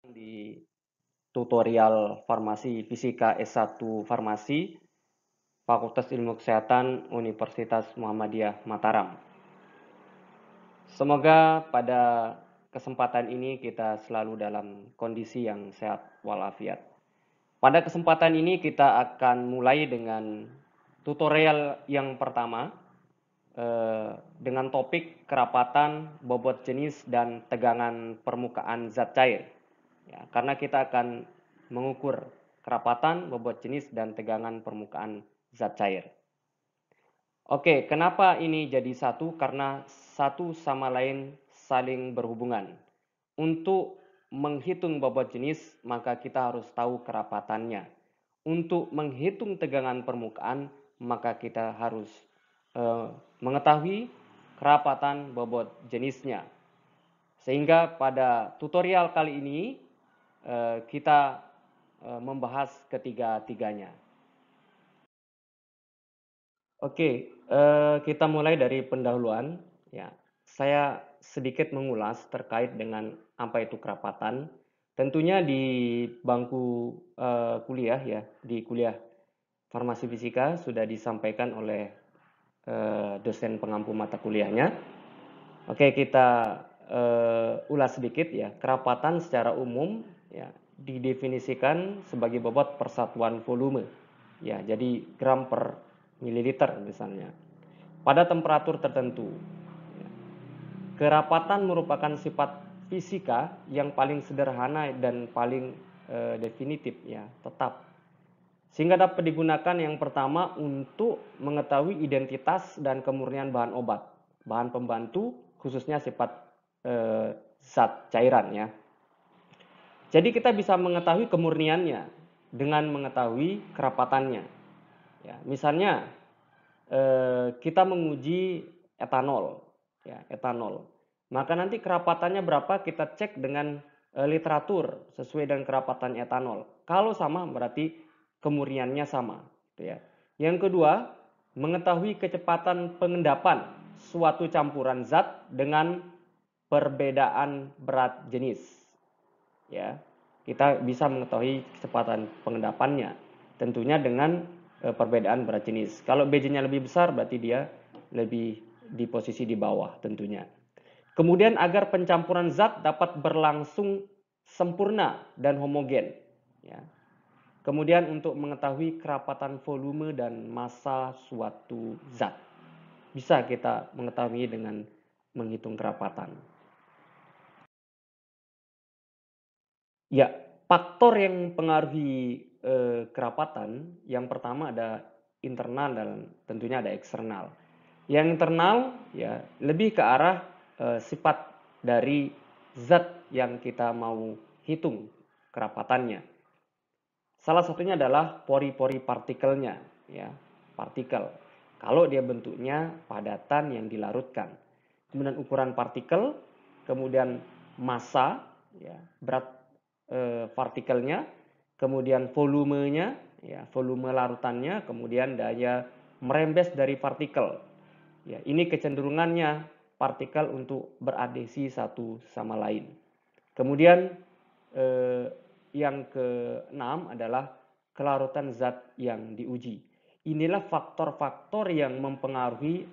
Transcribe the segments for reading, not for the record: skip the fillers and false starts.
Di tutorial Farmasi Fisika S1 Farmasi, Fakultas Ilmu Kesehatan Universitas Muhammadiyah Mataram. Semoga pada kesempatan ini kita selalu dalam kondisi yang sehat walafiat. Pada kesempatan ini kita akan mulai dengan tutorial yang pertama dengan topik kerapatan, bobot jenis, dan tegangan permukaan zat cair. Ya, karena kita akan mengukur kerapatan, bobot jenis, dan tegangan permukaan zat cair. Oke, kenapa ini jadi satu? Karena satu sama lain saling berhubungan. Untuk menghitung bobot jenis, maka kita harus tahu kerapatannya. Untuk menghitung tegangan permukaan, maka kita harus mengetahui kerapatan bobot jenisnya. Sehingga pada tutorial kali ini kita membahas ketiga-tiganya. Oke, kita mulai dari pendahuluan. Ya, saya sedikit mengulas terkait dengan apa itu kerapatan. Tentunya di bangku kuliah ya, di kuliah Farmasi Fisika sudah disampaikan oleh dosen pengampu mata kuliahnya. Oke, kita ulas sedikit ya. Kerapatan secara umum ya didefinisikan sebagai bobot persatuan volume. Ya, jadi gram per mililiter misalnya. Pada temperatur tertentu. Ya. Kerapatan merupakan sifat fisika yang paling sederhana dan paling definitif ya, tetap. Sehingga dapat digunakan yang pertama untuk mengetahui identitas dan kemurnian bahan obat, bahan pembantu, khususnya sifat zat cairan ya. Jadi kita bisa mengetahui kemurniannya dengan mengetahui kerapatannya. Ya, misalnya kita menguji etanol, ya etanol. Maka nanti kerapatannya berapa kita cek dengan literatur sesuai dengan kerapatan etanol. Kalau sama berarti kemurniannya sama, gitu ya. Yang kedua, mengetahui kecepatan pengendapan suatu campuran zat dengan perbedaan berat jenis. Ya, kita bisa mengetahui kecepatan pengendapannya, tentunya dengan perbedaan berat jenis. Kalau BJ-nya lebih besar berarti dia lebih di posisi di bawah tentunya. Kemudian agar pencampuran zat dapat berlangsung sempurna dan homogen. Ya. Kemudian untuk mengetahui kerapatan volume dan massa suatu zat. Bisa kita mengetahui dengan menghitung kerapatan. Ya, faktor yang mempengaruhi kerapatan yang pertama ada internal dan tentunya ada eksternal. Yang internal ya lebih ke arah sifat dari zat yang kita mau hitung kerapatannya. Salah satunya adalah pori-pori partikelnya, ya, partikel. Kalau dia bentuknya padatan yang dilarutkan. Kemudian ukuran partikel, kemudian massa, ya, berat partikelnya, kemudian volumenya, ya, volume larutannya, kemudian daya merembes dari partikel. Ya, ini kecenderungannya partikel untuk beradesi satu sama lain. Kemudian yang keenam adalah kelarutan zat yang diuji. Inilah faktor-faktor yang mempengaruhi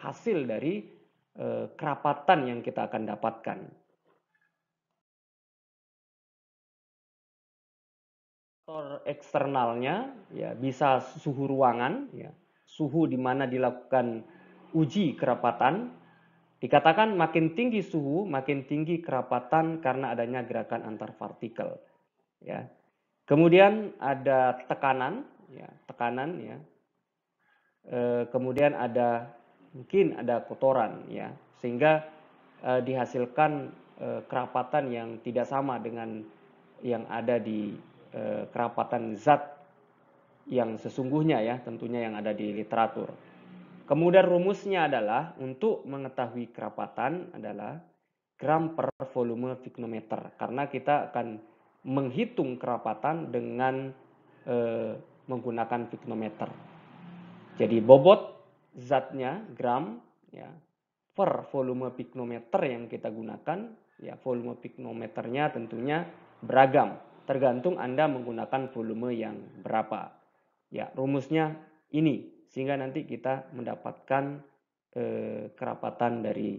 hasil dari kerapatan yang kita akan dapatkan. Faktor eksternalnya ya bisa suhu ruangan, ya, suhu di mana dilakukan uji kerapatan. Dikatakan makin tinggi suhu, makin tinggi kerapatan karena adanya gerakan antar partikel. Ya. Kemudian ada tekanan, ya, tekanan, ya. Kemudian ada mungkin ada kotoran, ya, sehingga dihasilkan kerapatan yang tidak sama dengan yang ada di kerapatan zat yang sesungguhnya, ya, tentunya yang ada di literatur. Kemudian rumusnya adalah untuk mengetahui kerapatan adalah gram per volume vignometer, karena kita akan menghitung kerapatan dengan menggunakan vignometer. Jadi bobot zatnya gram, ya, per volume piknometer yang kita gunakan. Ya, volume piknometernya tentunya beragam, tergantung Anda menggunakan volume yang berapa. Ya, rumusnya ini, sehingga nanti kita mendapatkan kerapatan dari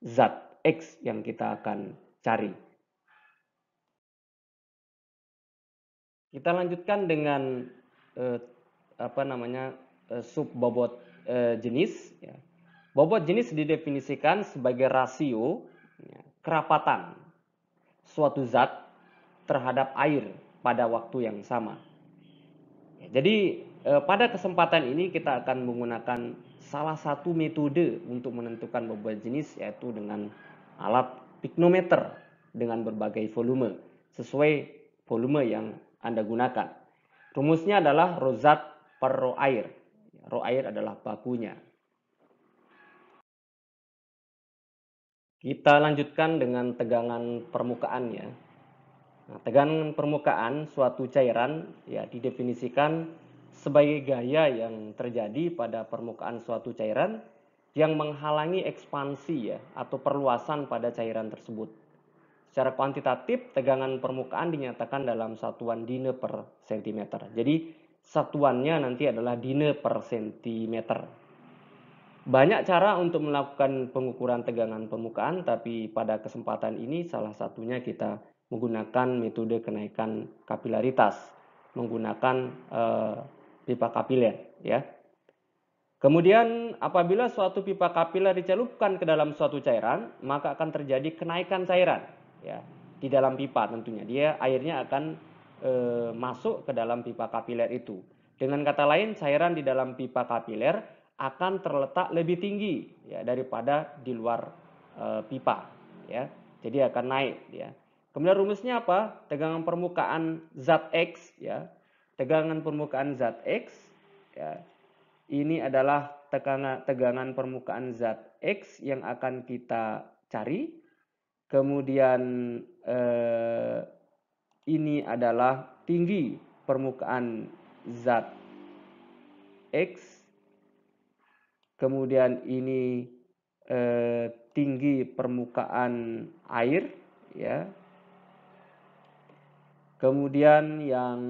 zat X yang kita akan cari. Kita lanjutkan dengan sub bobot jenis. Ya. Bobot jenis didefinisikan sebagai rasio kerapatan suatu zat terhadap air pada waktu yang sama. Jadi pada kesempatan ini kita akan menggunakan salah satu metode untuk menentukan bobot jenis, yaitu dengan alat piknometer dengan berbagai volume sesuai volume yang Anda gunakan. Rumusnya adalah rho zat per rho air. Rho air adalah bakunya. Kita lanjutkan dengan tegangan permukaan ya. Nah, tegangan permukaan suatu cairan ya didefinisikan sebagai gaya yang terjadi pada permukaan suatu cairan yang menghalangi ekspansi ya atau perluasan pada cairan tersebut. Secara kuantitatif, tegangan permukaan dinyatakan dalam satuan dine per sentimeter. Jadi satuannya nanti adalah dine per sentimeter. Banyak cara untuk melakukan pengukuran tegangan permukaan, tapi pada kesempatan ini salah satunya kita menggunakan metode kenaikan kapilaritas, menggunakan pipa kapiler ya. Kemudian apabila suatu pipa kapiler dicelupkan ke dalam suatu cairan, maka akan terjadi kenaikan cairan ya di dalam pipa tentunya. Airnya akan masuk ke dalam pipa kapiler itu. Dengan kata lain, cairan di dalam pipa kapiler akan terletak lebih tinggi ya daripada di luar pipa ya. Jadi akan naik ya. Kemudian rumusnya apa? Tegangan permukaan zat X ya. Tegangan permukaan zat X ya. Ini adalah tegangan permukaan zat X yang akan kita cari. Kemudian ini adalah tinggi permukaan zat X. Kemudian ini tinggi permukaan air ya. Kemudian yang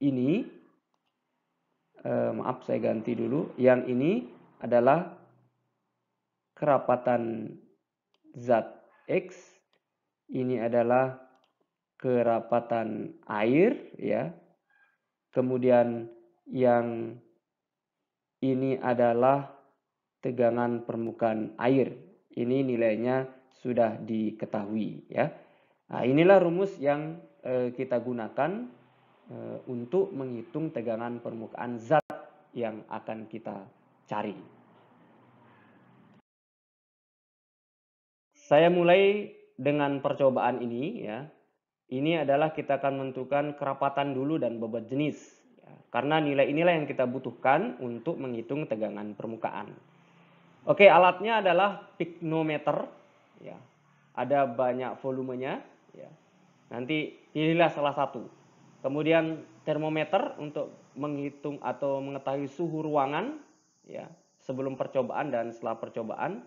ini maaf saya ganti dulu. Yang ini adalah kerapatan zat X. Ini adalah kerapatan air ya. Kemudian yang ini adalah tegangan permukaan air. Ini nilainya sudah diketahui ya. Nah, inilah rumus yang kita gunakan untuk menghitung tegangan permukaan zat yang akan kita cari. Saya mulai dengan percobaan ini ya. Ini adalah kita akan menentukan kerapatan dulu dan bobot jenis. Ya, karena nilai inilah yang kita butuhkan untuk menghitung tegangan permukaan. Oke, alatnya adalah piknometer. Ya, ada banyak volumenya. Ya. Nanti pilihlah salah satu. Kemudian termometer untuk menghitung atau mengetahui suhu ruangan ya, sebelum percobaan dan setelah percobaan.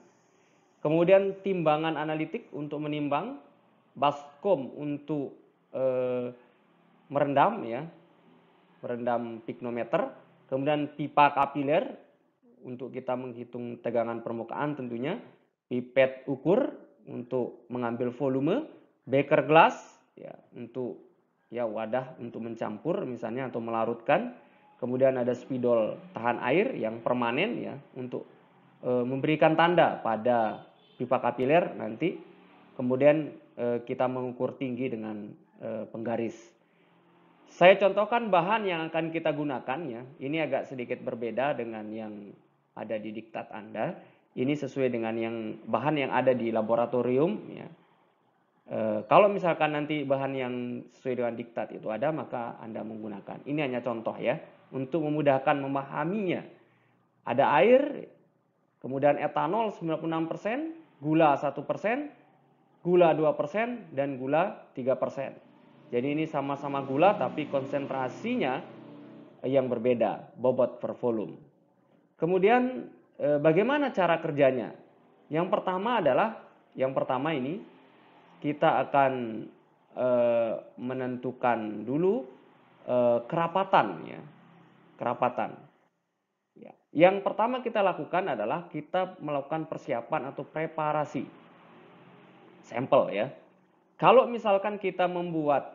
Kemudian timbangan analitik untuk menimbang, baskom untuk merendam ya, merendam piknometer, kemudian pipa kapiler untuk kita menghitung tegangan permukaan tentunya, pipet ukur untuk mengambil volume, beker glass ya untuk ya wadah untuk mencampur misalnya atau melarutkan, kemudian ada spidol tahan air yang permanen ya untuk memberikan tanda pada pipa kapiler nanti. Kemudian kita mengukur tinggi dengan penggaris. Saya contohkan bahan yang akan kita gunakan ya. Ini agak sedikit berbeda dengan yang ada di diktat Anda. Ini sesuai dengan yang bahan yang ada di laboratorium ya. Kalau misalkan nanti bahan yang sesuai dengan diktat itu ada, maka Anda menggunakan. Ini hanya contoh ya, untuk memudahkan memahaminya. Ada air, kemudian etanol 96%, gula 1%, gula 2%, dan gula 3%. Jadi ini sama-sama gula tapi konsentrasinya yang berbeda, bobot per volume. Kemudian bagaimana cara kerjanya? Yang pertama adalah, yang pertama ini kita akan menentukan dulu kerapatan ya, kerapatan. Ya. Yang pertama kita lakukan adalah kita melakukan persiapan atau preparasi sampel ya. Kalau misalkan kita membuat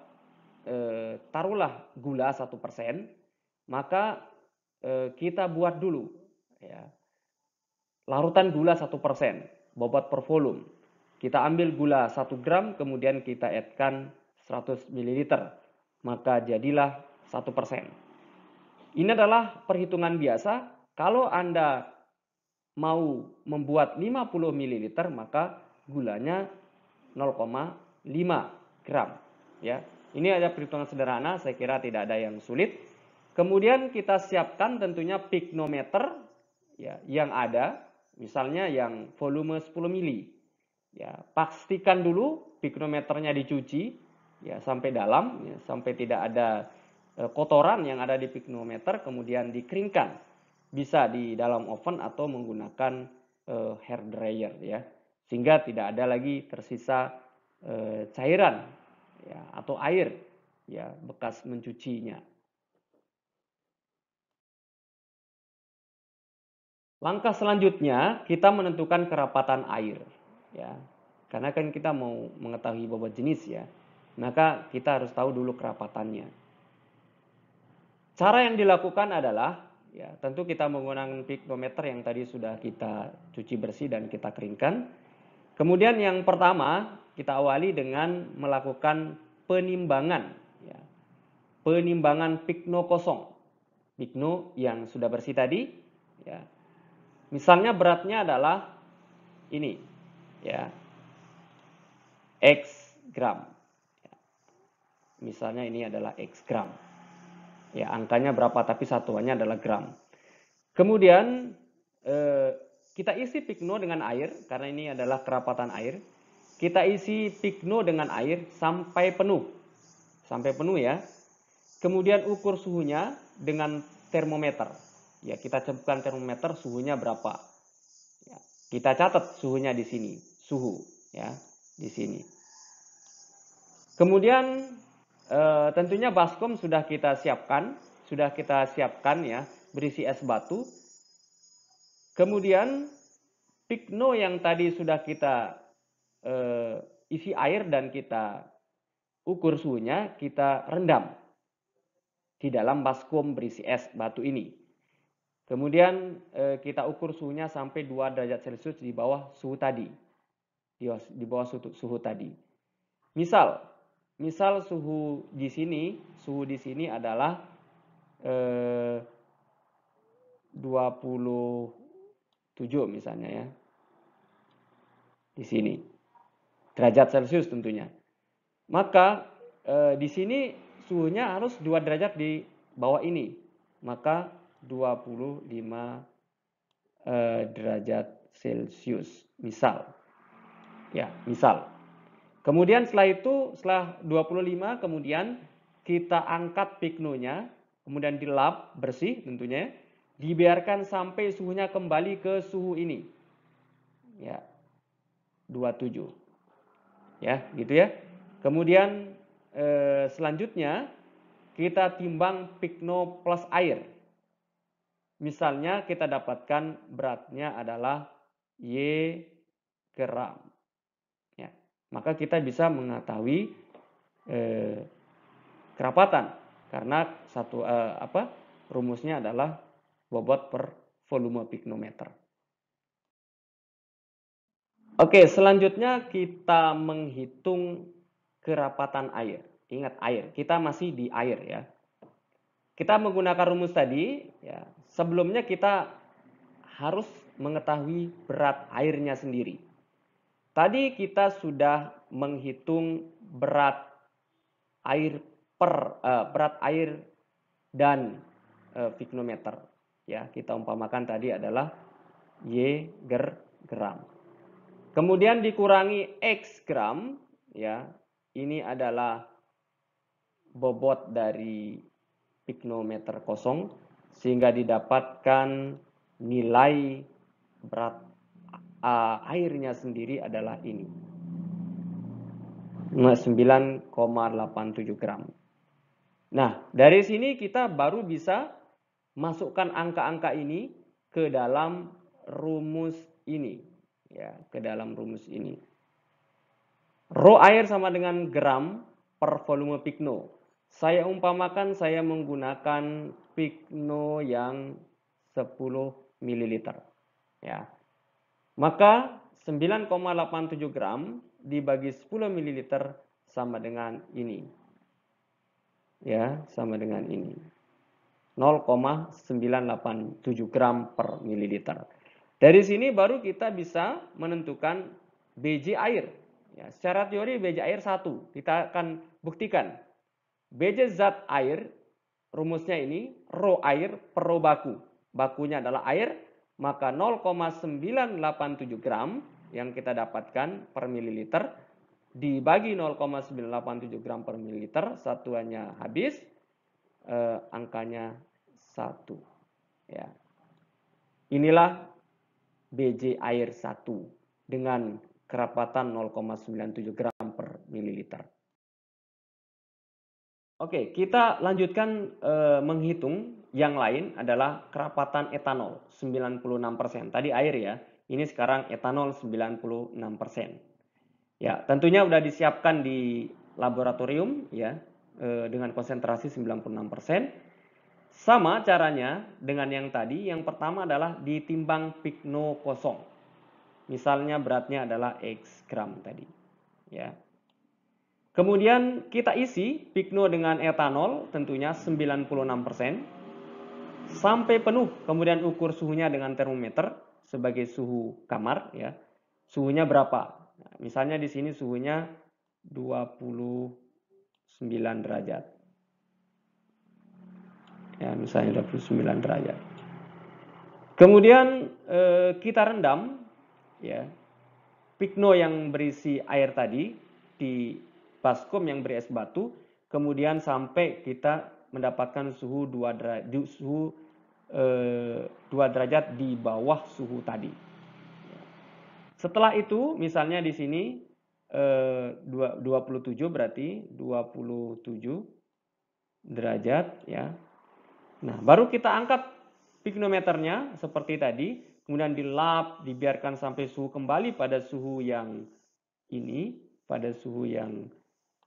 taruhlah gula 1%, maka kita buat dulu ya, larutan gula 1%, bobot per volume. Kita ambil gula 1 gram, kemudian kita add-kan 100 ml, maka jadilah 1%. Ini adalah perhitungan biasa. Kalau Anda mau membuat 50 ml, maka gulanya 0,5 gram. Ya, ini ada perhitungan sederhana, saya kira tidak ada yang sulit. Kemudian kita siapkan tentunya piknometer ya, yang ada, misalnya yang volume 10 mili. Ya, pastikan dulu piknometernya dicuci ya sampai dalam, ya, sampai tidak ada kotoran yang ada di piknometer, kemudian dikeringkan. Bisa di dalam oven atau menggunakan hair dryer ya, sehingga tidak ada lagi tersisa cairan ya atau air ya bekas mencucinya. Langkah selanjutnya kita menentukan kerapatan air ya. Karena kan kita mau mengetahui bobot jenis ya. Maka kita harus tahu dulu kerapatannya. Cara yang dilakukan adalah ya tentu kita menggunakan piknometer yang tadi sudah kita cuci bersih dan kita keringkan. Kemudian yang pertama kita awali dengan melakukan penimbangan ya. Penimbangan pikno kosong. Pikno yang sudah bersih tadi ya. Misalnya beratnya adalah ini ya, X gram. Misalnya ini adalah X gram. Ya, angkanya berapa tapi satuannya adalah gram. Kemudian kita isi pikno dengan air karena ini adalah kerapatan air. Kita isi pikno dengan air sampai penuh. Sampai penuh ya. Kemudian ukur suhunya dengan termometer. Ya, kita cukupkan termometer suhunya berapa. Ya, kita catat suhunya di sini, suhu ya, di sini. Kemudian tentunya baskom sudah kita siapkan ya, berisi es batu. Kemudian pikno yang tadi sudah kita isi air dan kita ukur suhunya, kita rendam di dalam baskom berisi es batu ini. Kemudian kita ukur suhunya sampai 2 derajat Celcius di bawah suhu tadi. Di bawah suhu tadi. Misal suhu di sini adalah 27 misalnya ya. Di sini. Derajat Celcius tentunya. Maka di sini suhunya harus 2 derajat di bawah ini. Maka 25 derajat Celcius. Misal. Ya, misal. Kemudian setelah 25, kemudian kita angkat piknonya, kemudian dilap bersih tentunya, dibiarkan sampai suhunya kembali ke suhu ini. Ya. 27. Ya, gitu ya. Kemudian selanjutnya kita timbang pikno plus air. Misalnya kita dapatkan beratnya adalah Y gram. Ya, maka kita bisa mengetahui kerapatan karena rumusnya adalah bobot per volume piknometer. Oke, selanjutnya kita menghitung kerapatan air. Ingat air, kita masih di air ya. Kita menggunakan rumus tadi ya. Sebelumnya kita harus mengetahui berat airnya sendiri. Tadi kita sudah menghitung berat air dan piknometer. Ya, kita umpamakan tadi adalah Y gram. Kemudian dikurangi X gram, ya. Ini adalah bobot dari piknometer kosong sehingga didapatkan nilai berat airnya sendiri adalah ini, 9,87 gram. Nah, dari sini kita baru bisa masukkan angka-angka ini ke dalam rumus ini, ya, ke dalam rumus ini. Rho air sama dengan gram per volume Picno. Saya umpamakan saya menggunakan Picno yang 10 ml. Ya. Maka 9,87 gram dibagi 10 ml sama dengan ini. Ya, sama dengan ini. 0,987 gram per mililiter. Dari sini baru kita bisa menentukan BJ air. Ya, secara teori BJ air 1. Kita akan buktikan. BJ zat air, rumusnya ini, rho air per rho baku. Bakunya adalah air, maka 0,987 gram yang kita dapatkan per mililiter dibagi 0,987 gram per mililiter, satuannya habis, angkanya 1. Ya. Inilah BJ air 1 dengan kerapatan 0,97 gram per mililiter. Oke, kita lanjutkan menghitung yang lain adalah kerapatan etanol 96%. Tadi air ya, ini sekarang etanol 96%. Ya, tentunya sudah disiapkan di laboratorium ya dengan konsentrasi 96%. Sama caranya dengan yang tadi, yang pertama adalah ditimbang Picno kosong. Misalnya beratnya adalah X gram tadi. Ya. Kemudian kita isi Picno dengan etanol tentunya 96% sampai penuh. Kemudian ukur suhunya dengan termometer sebagai suhu kamar ya. Suhunya berapa? Nah, misalnya di sini suhunya 29 derajat. Ya, misalnya 29 derajat. Kemudian kita rendam ya Picno yang berisi air tadi di baskom yang beri es batu, kemudian sampai kita mendapatkan suhu 2 derajat di bawah suhu tadi. Setelah itu misalnya di sini 27 berarti 27 derajat ya. Nah, baru kita angkat piknometernya seperti tadi, kemudian dilap, dibiarkan sampai suhu kembali pada suhu yang ini, pada suhu yang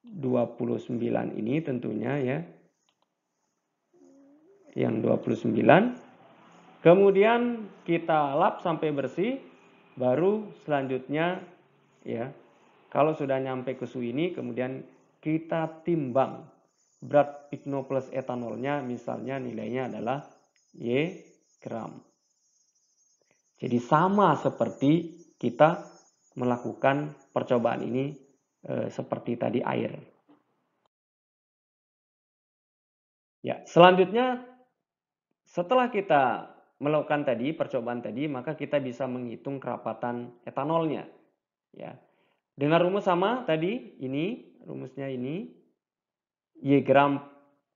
29 ini tentunya ya. Yang 29. Kemudian kita lap sampai bersih, baru selanjutnya ya. Kalau sudah nyampe ke suhu ini, kemudian kita timbang berat Picno plus etanolnya, misalnya nilainya adalah Y gram. Jadi sama seperti kita melakukan percobaan ini seperti tadi air. Ya, selanjutnya setelah kita melakukan tadi percobaan tadi, maka kita bisa menghitung kerapatan etanolnya. Ya. Dengan rumus sama tadi, ini rumusnya ini Y gram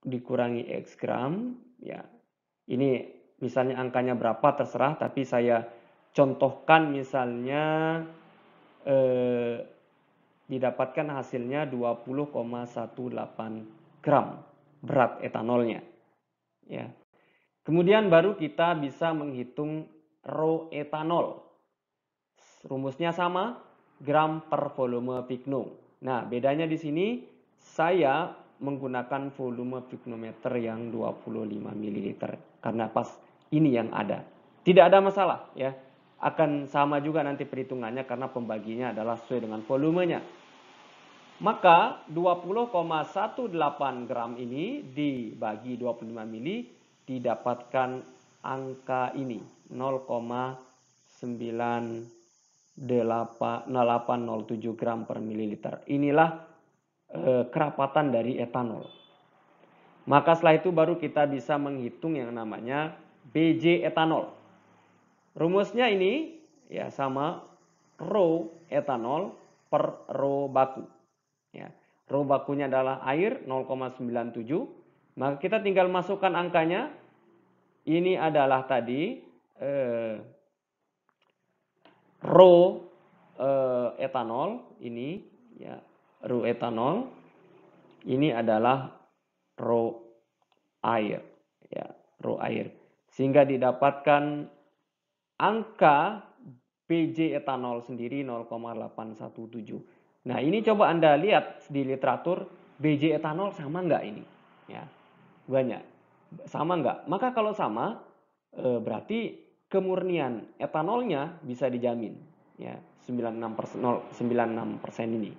dikurangi X gram, ya. Ini misalnya angkanya berapa terserah, tapi saya contohkan misalnya didapatkan hasilnya 20,18 gram berat etanolnya. Ya. Kemudian baru kita bisa menghitung rho etanol. Rumusnya sama, gram per volume Picno. Nah, bedanya di sini saya menggunakan volume picnometer yang 25 ml karena pas ini yang ada. Tidak ada masalah ya. Akan sama juga nanti perhitungannya karena pembaginya adalah sesuai dengan volumenya. Maka 20,18 gram ini dibagi 25 mili didapatkan angka ini 0,9807 gram per mililiter. Inilah kerapatan dari etanol. Maka setelah itu baru kita bisa menghitung yang namanya BJ etanol. Rumusnya ini ya sama rho etanol per rho baku. Ya, rho bakunya adalah air 0,97. Maka kita tinggal masukkan angkanya. Ini adalah tadi raw etanol ini ya, raw etanol ini adalah raw air ya, raw air. Sehingga didapatkan angka BJ etanol sendiri 0,817. Nah, ini coba Anda lihat di literatur BJ etanol sama nggak ini? Ya, banyak. Sama nggak? Maka kalau sama, berarti kemurnian etanolnya bisa dijamin. Ya, 96%, 96% ini.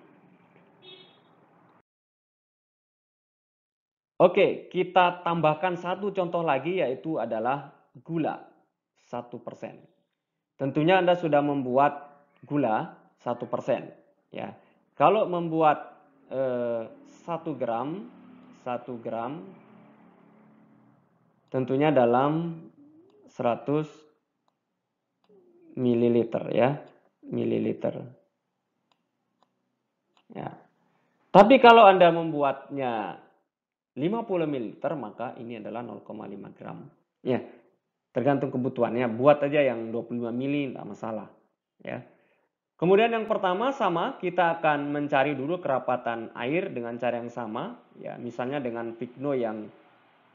Oke, kita tambahkan satu contoh lagi yaitu adalah gula 1%. Tentunya Anda sudah membuat gula 1%. Ya. Kalau membuat 1 gram, 1 gram tentunya dalam 100 mililiter ya, mililiter. Ya. Tapi kalau Anda membuatnya 50 mililiter maka ini adalah 0,5 gram. Ya, tergantung kebutuhannya. Buat aja yang 25 mili tidak masalah. Ya. Kemudian yang pertama sama, kita akan mencari dulu kerapatan air dengan cara yang sama. Ya, misalnya dengan pigno yang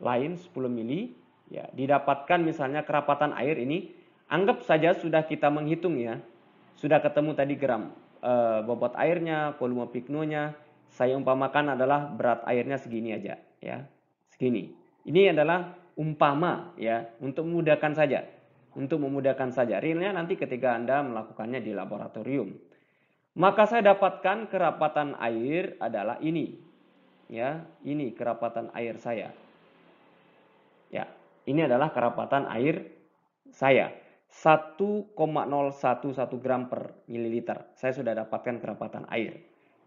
lain 10 mili. Ya, didapatkan misalnya kerapatan air ini. Anggap saja sudah kita menghitung ya. Sudah ketemu tadi gram bobot airnya, volume pignonya. Saya umpamakan adalah berat airnya segini aja ya. Segini. Ini adalah umpama ya, untuk memudahkan saja. Untuk memudahkan saja. Realnya nanti ketika Anda melakukannya di laboratorium. Maka saya dapatkan kerapatan air adalah ini. Ya, ini kerapatan air saya. Ya, ini adalah kerapatan air saya. 1,011 gram per mililiter. Saya sudah dapatkan kerapatan air.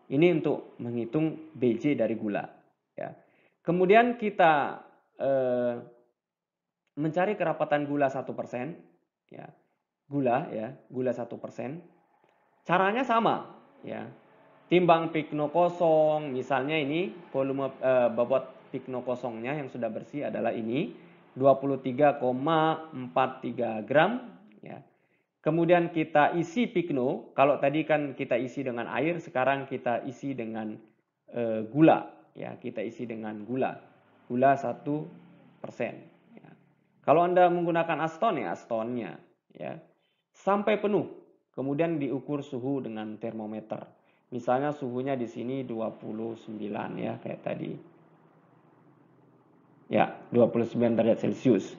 Ini untuk menghitung BJ dari gula. Ya. Kemudian kita mencari kerapatan gula 1%. Ya. Gula ya, gula 1%. Caranya sama. Ya. Timbang pigno kosong, misalnya ini volume bobot pigno kosongnya yang sudah bersih adalah ini 23,43 gram ya. Kemudian kita isi pigno, kalau tadi kan kita isi dengan air, sekarang kita isi dengan gula ya, kita isi dengan gula. Gula 1%. Ya. Kalau Anda menggunakan aston ya, astonnya ya. Sampai penuh. Kemudian diukur suhu dengan termometer. Misalnya suhunya di sini 29 ya kayak tadi. Ya, 29 derajat Celcius.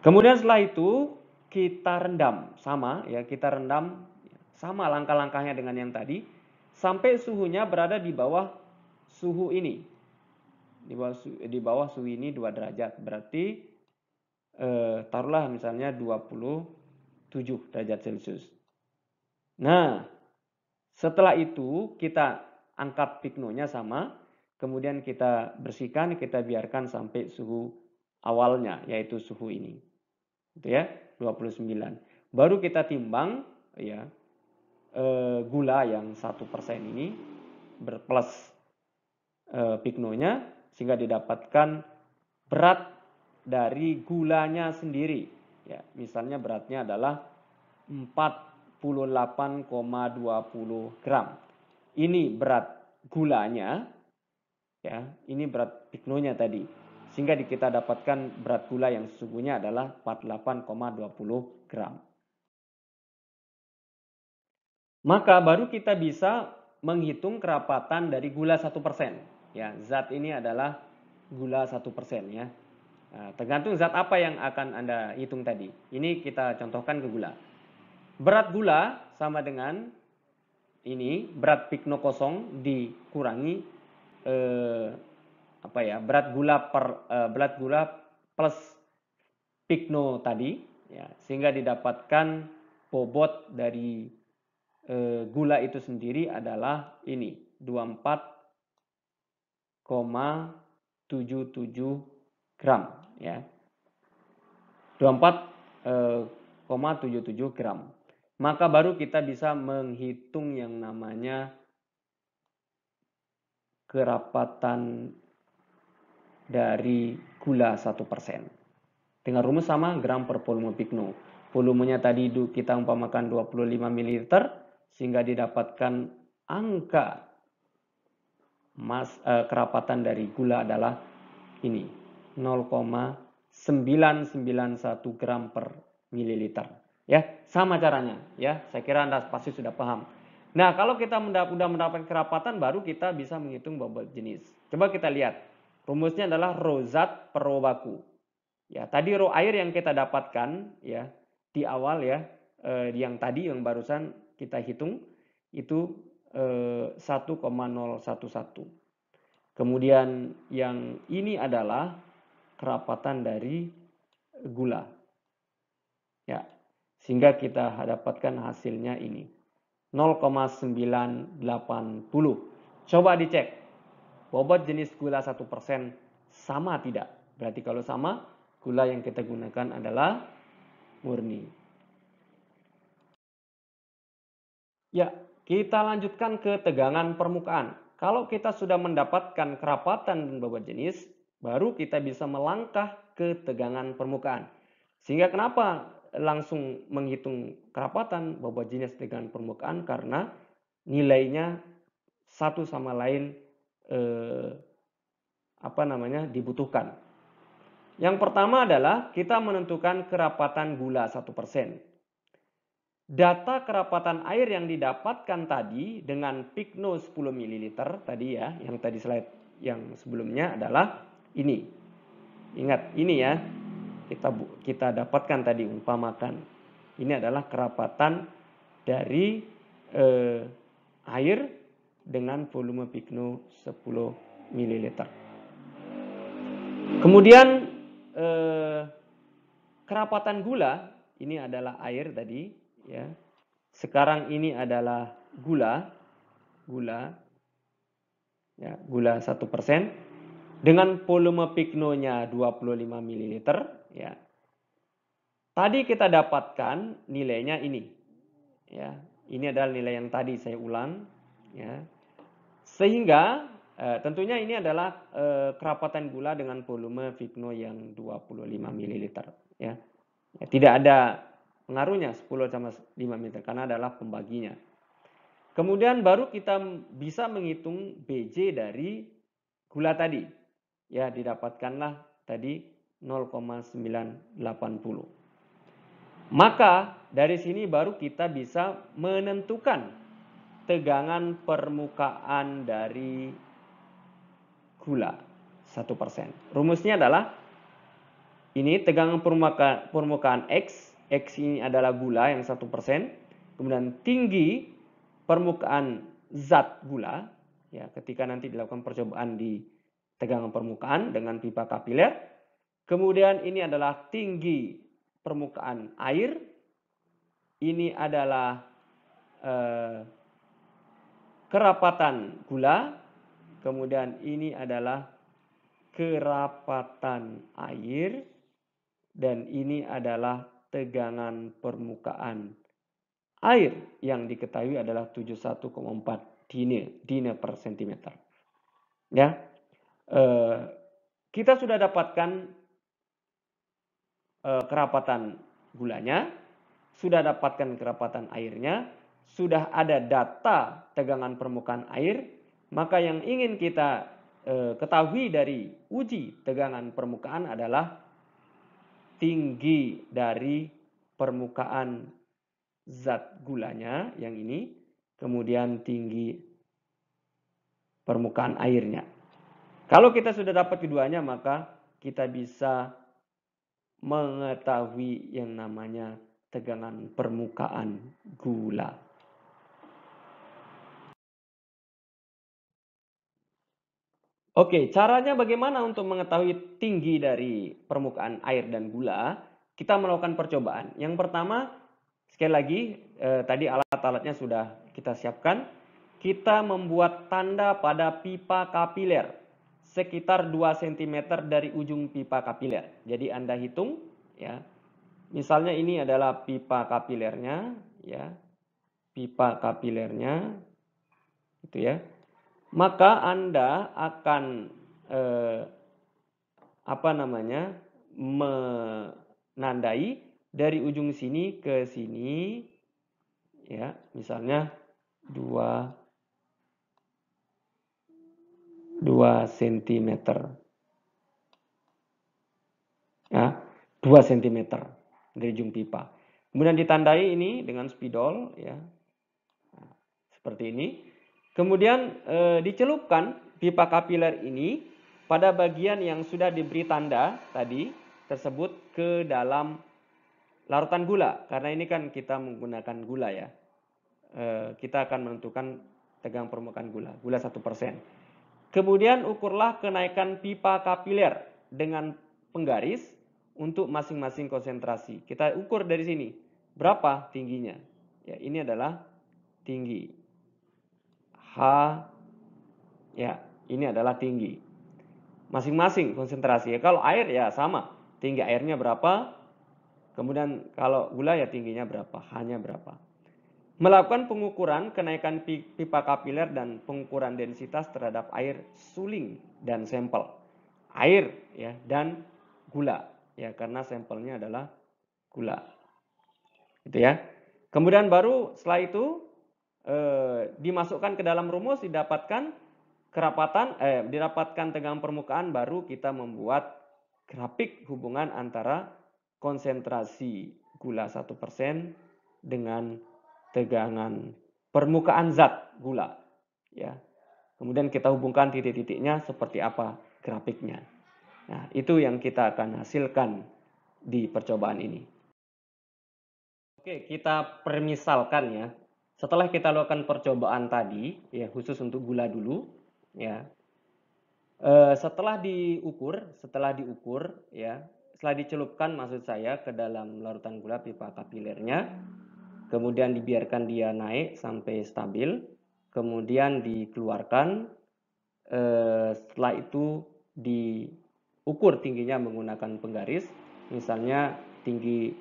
Kemudian setelah itu kita rendam sama ya, kita rendam sama langkah-langkahnya dengan yang tadi sampai suhunya berada di bawah suhu ini. Di bawah suhu ini 2 derajat. Berarti taruhlah misalnya 27 derajat Celcius. Nah, setelah itu kita angkat pignonya sama, kemudian kita bersihkan, kita biarkan sampai suhu awalnya, yaitu suhu ini. Gitu ya, 29. Baru kita timbang ya gula yang 1% ini berplus pignonya sehingga didapatkan berat dari gulanya sendiri. Ya, misalnya beratnya adalah 48,20 gram. Ini berat gulanya, ya, ini berat pignonya tadi. Sehingga kita dapatkan berat gula yang sesungguhnya adalah 48,20 gram. Maka baru kita bisa menghitung kerapatan dari gula 1%. Ya, zat ini adalah gula 1% ya. Nah, tergantung zat apa yang akan Anda hitung tadi. Ini kita contohkan ke gula. Berat gula sama dengan ini, berat pigno kosong dikurangi berat gula plus pigno tadi ya, sehingga didapatkan bobot dari gula itu sendiri adalah ini 24,77 gram ya. 24,77 gram. Maka baru kita bisa menghitung yang namanya kerapatan dari gula 1%. Dengan rumus sama gram per volume pigno. volumenya tadi kita umpamakan 25 ml, sehingga didapatkan angka kerapatan dari gula adalah ini 0,991 gram per mililiter. Ya, sama caranya. Ya, saya kira Anda pasti sudah paham. Nah, kalau kita sudah mendapat kerapatan, baru kita bisa menghitung bobot jenis. Coba kita lihat. Rumusnya adalah rho zat per rho baku. Ya, tadi rho air yang kita dapatkan ya di awal ya, yang tadi yang barusan kita hitung itu 1,011. Kemudian yang ini adalah kerapatan dari gula. Ya, sehingga kita dapatkan hasilnya ini 0,980. Coba dicek bobot jenis gula 1% sama tidak? Berarti kalau sama, gula yang kita gunakan adalah murni. Ya, kita lanjutkan ke tegangan permukaan. Kalau kita sudah mendapatkan kerapatan dan bobot jenis, baru kita bisa melangkah ke tegangan permukaan. Sehingga kenapa langsung menghitung kerapatan, bobot jenis, tegangan permukaan? Karena nilainya satu sama lain dibutuhkan. Yang pertama adalah kita menentukan kerapatan gula 1%. Data kerapatan air yang didapatkan tadi dengan Pigno 10 ml tadi ya, yang tadi slide yang sebelumnya adalah ini. Ingat, ini ya. Kita dapatkan tadi umpamakan. Ini adalah kerapatan dari air dengan volume Pigno 10 ml. Kemudian kerapatan gula, ini adalah air tadi ya. Sekarang ini adalah gula ya, gula 1% dengan volume Pigno-nya 25 ml ya. Tadi kita dapatkan nilainya ini. Ya, ini adalah nilai yang tadi saya ulang ya. Sehingga tentunya ini adalah kerapatan gula dengan volume Pigno yang 25 ml ya. Ya, tidak ada pengaruhnya 10 sama 5 ml karena adalah pembaginya. Kemudian baru kita bisa menghitung BJ dari gula tadi. Ya, didapatkanlah tadi 0,980. Maka dari sini baru kita bisa menentukan tegangan permukaan dari gula 1%. Rumusnya adalah ini tegangan permukaan X. X ini adalah gula yang 1%. Kemudian tinggi permukaan zat gula. Ya, ketika nanti dilakukan percobaan di tegangan permukaan dengan pipa kapiler. Kemudian ini adalah tinggi permukaan air. Ini adalah kerapatan gula. Kemudian ini adalah kerapatan air. Dan ini adalah tegangan permukaan air yang diketahui adalah 71,4 dine per sentimeter. Ya, kita sudah dapatkan kerapatan gulanya, sudah dapatkan kerapatan airnya, sudah ada data tegangan permukaan air, maka yang ingin kita ketahui dari uji tegangan permukaan adalah tinggi dari permukaan zat gulanya yang ini, kemudian tinggi permukaan airnya. Kalau kita sudah dapat keduanya, maka kita bisa mengetahui yang namanya tegangan permukaan gula. Oke, caranya bagaimana untuk mengetahui tinggi dari permukaan air dan gula? Kita melakukan percobaan. Yang pertama, sekali lagi, tadi alat-alatnya sudah kita siapkan. Kita membuat tanda pada pipa kapiler sekitar 2 cm dari ujung pipa kapiler. Jadi Anda hitung ya. Misalnya ini adalah pipa kapilernya ya. Pipa kapilernya gitu ya. Maka Anda akan menandai dari ujung sini ke sini, ya, misalnya 2 cm, ya, 2 cm dari ujung pipa. Kemudian ditandai ini dengan spidol, ya, seperti ini. Kemudian dicelupkan pipa kapiler ini pada bagian yang sudah diberi tanda tadi tersebut ke dalam larutan gula. Karena ini kan kita menggunakan gula, ya. Kita akan menentukan tegangan permukaan gula 1%. Kemudian ukurlah kenaikan pipa kapiler dengan penggaris untuk masing-masing konsentrasi. Kita ukur dari sini. Berapa tingginya? Ya, ini adalah tinggi. H, ya, ini adalah tinggi. Masing-masing konsentrasi. Ya, kalau air ya sama. Tinggi airnya berapa? Kemudian kalau gula ya tingginya berapa? H-nya berapa? Melakukan pengukuran kenaikan pipa kapiler dan pengukuran densitas terhadap air suling dan sampel. Air, ya, dan gula, ya, karena sampelnya adalah gula. Gitu, ya. Kemudian baru setelah itu dimasukkan ke dalam rumus, didapatkan tegangan permukaan, baru kita membuat grafik hubungan antara konsentrasi gula 1% dengan tegangan permukaan zat gula, ya. Kemudian kita hubungkan titik-titiknya seperti apa grafiknya. Nah, itu yang kita akan hasilkan di percobaan ini. Oke, kita permisalkan, ya. Setelah kita lakukan percobaan tadi, ya, khusus untuk gula dulu, ya. Setelah diukur, ya, setelah dicelupkan maksud saya ke dalam larutan gula pipa kapilernya, kemudian dibiarkan dia naik sampai stabil, kemudian dikeluarkan. Setelah itu diukur tingginya menggunakan penggaris, misalnya tinggi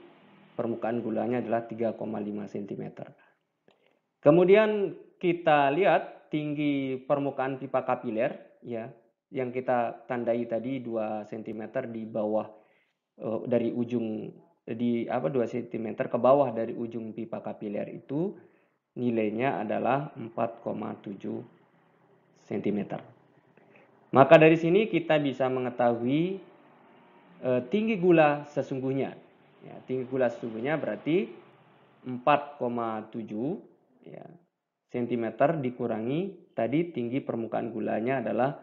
permukaan gulanya adalah 3,5 cm. Kemudian kita lihat tinggi permukaan pipa kapiler, ya, yang kita tandai tadi 2 cm di bawah dari ujung 2 cm ke bawah dari ujung pipa kapiler itu nilainya adalah 4,7 cm. Maka dari sini kita bisa mengetahui tinggi gula sesungguhnya. Ya, tinggi gula sesungguhnya berarti 4,7, ya, cm dikurangi tadi tinggi permukaan gulanya adalah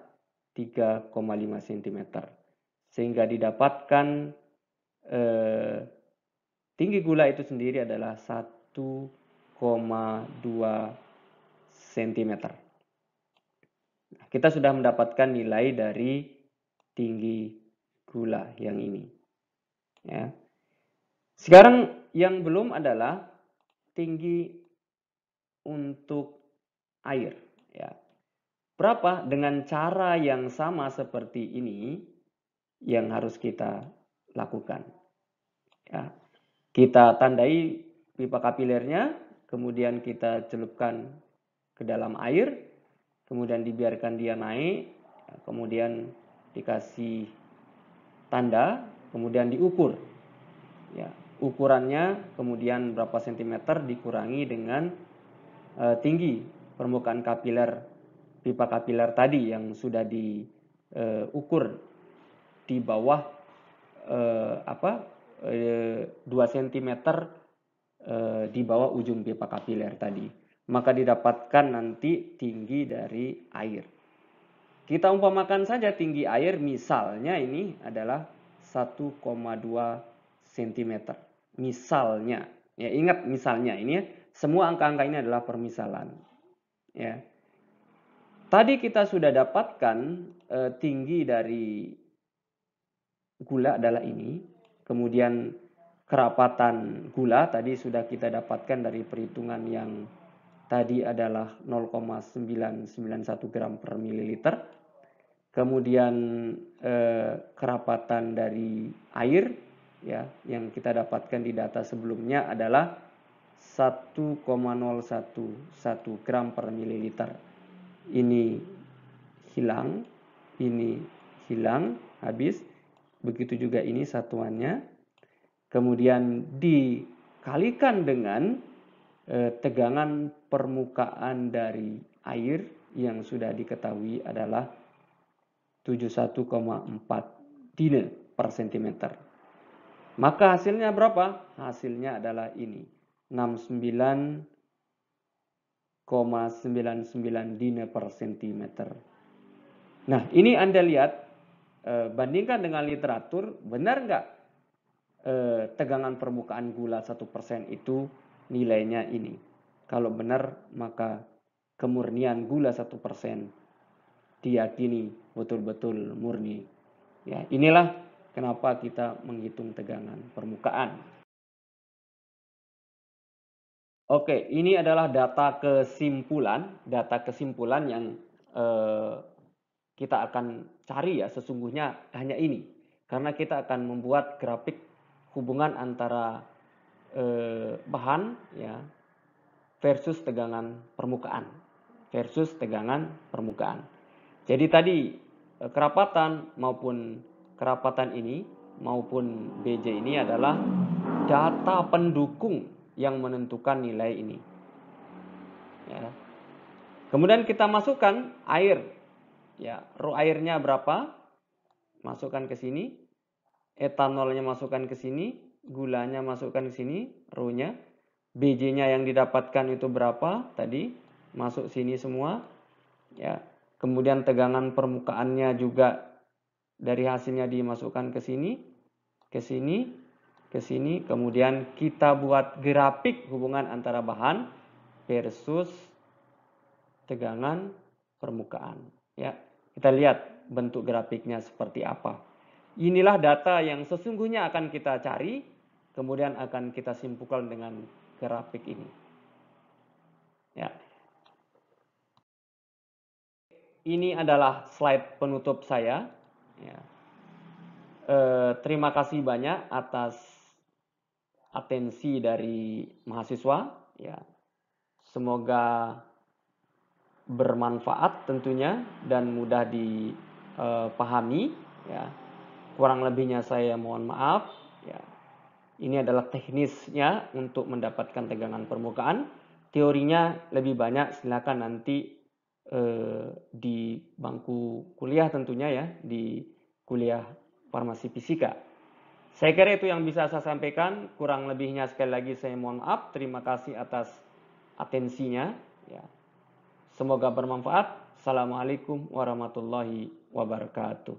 3,5 cm. Sehingga didapatkan tinggi gula itu sendiri adalah 1,2 cm. Kita sudah mendapatkan nilai dari tinggi gula yang ini. Ya. Sekarang yang belum adalah tinggi untuk air. Ya. Berapa? Dengan cara yang sama seperti ini yang harus kita lakukan. Ya. Kita tandai pipa kapilernya, kemudian kita celupkan ke dalam air, kemudian dibiarkan dia naik, kemudian dikasih tanda, kemudian diukur. Ya, ukurannya kemudian berapa sentimeter dikurangi dengan tinggi permukaan kapiler pipa kapiler tadi yang sudah diukur di bawah 2 cm di bawah ujung pipa kapiler tadi. Maka didapatkan nanti tinggi dari air. Kita umpamakan saja tinggi air, misalnya ini adalah 1,2 cm. Misalnya, ya, ingat misalnya ini, ya, semua angka-angka ini adalah permisalan. Ya. Tadi kita sudah dapatkan tinggi dari gula adalah ini. Kemudian kerapatan gula tadi sudah kita dapatkan dari perhitungan yang tadi adalah 0,991 gram per mililiter. Kemudian kerapatan dari air, ya, yang kita dapatkan di data sebelumnya adalah 1,011 gram per mililiter. Ini hilang, ini hilang, habis. Begitu juga ini satuannya. kemudian dikalikan dengan tegangan permukaan dari air yang sudah diketahui adalah 71,4 dine per sentimeter. Maka hasilnya berapa? Hasilnya adalah ini, 69,99 dine per sentimeter. Nah, ini Anda lihat, bandingkan dengan literatur, benar nggak tegangan permukaan gula 1% itu nilainya ini? Kalau benar, maka kemurnian gula 1% diyakini betul-betul murni. Ya, inilah kenapa kita menghitung tegangan permukaan. Oke, ini adalah data kesimpulan yang kita akan cari ya, sesungguhnya hanya ini. Karena kita akan membuat grafik hubungan antara bahan ya versus tegangan permukaan. Jadi tadi kerapatan ini maupun BJ ini adalah data pendukung yang menentukan nilai ini. Ya. Kemudian kita masukkan air. Ya, rho airnya berapa? Masukkan ke sini. Etanolnya masukkan ke sini, gulanya masukkan ke sini, rho-nya. BJ-nya yang didapatkan itu berapa? Tadi masuk sini semua. Ya. Kemudian tegangan permukaannya juga dari hasilnya dimasukkan ke sini, ke sini, ke sini. Kemudian kita buat grafik hubungan antara bahan versus tegangan permukaan. Ya, kita lihat bentuk grafiknya seperti apa. Inilah data yang sesungguhnya akan kita cari, kemudian akan kita simpulkan dengan grafik ini. Ya. Ini adalah slide penutup saya. Ya. Terima kasih banyak atas atensi dari mahasiswa. Ya. Semoga bermanfaat tentunya dan mudah dipahami. Ya. Kurang lebihnya saya mohon maaf. Ya. Ini adalah teknisnya untuk mendapatkan tegangan permukaan. Teorinya lebih banyak, silakan nanti di bangku kuliah tentunya ya, di kuliah farmasi fisika. Saya kira itu yang bisa saya sampaikan. Kurang lebihnya sekali lagi saya mohon maaf. Terima kasih atas atensinya. Ya. Semoga bermanfaat. Assalamualaikum warahmatullahi wabarakatuh.